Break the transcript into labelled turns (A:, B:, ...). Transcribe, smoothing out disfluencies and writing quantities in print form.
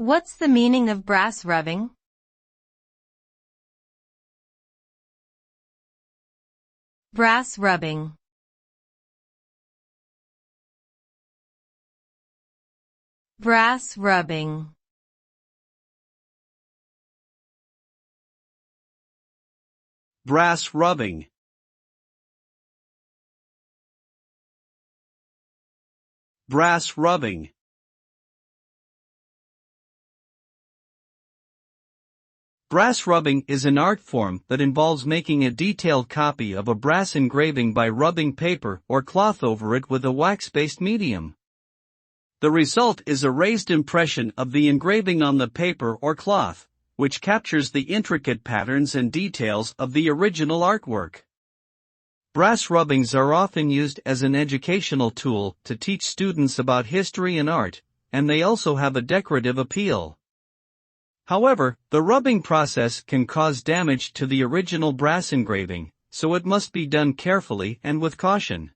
A: What's the meaning of brass rubbing? Brass rubbing. Brass rubbing.
B: Brass rubbing. Brass rubbing. Brass rubbing is an art form that involves making a detailed copy of a brass engraving by rubbing paper or cloth over it with a wax-based medium. The result is a raised impression of the engraving on the paper or cloth, which captures the intricate patterns and details of the original artwork. Brass rubbings are often used as an educational tool to teach students about history and art, and they also have a decorative appeal. However, the rubbing process can cause damage to the original brass engraving, so it must be done carefully and with caution.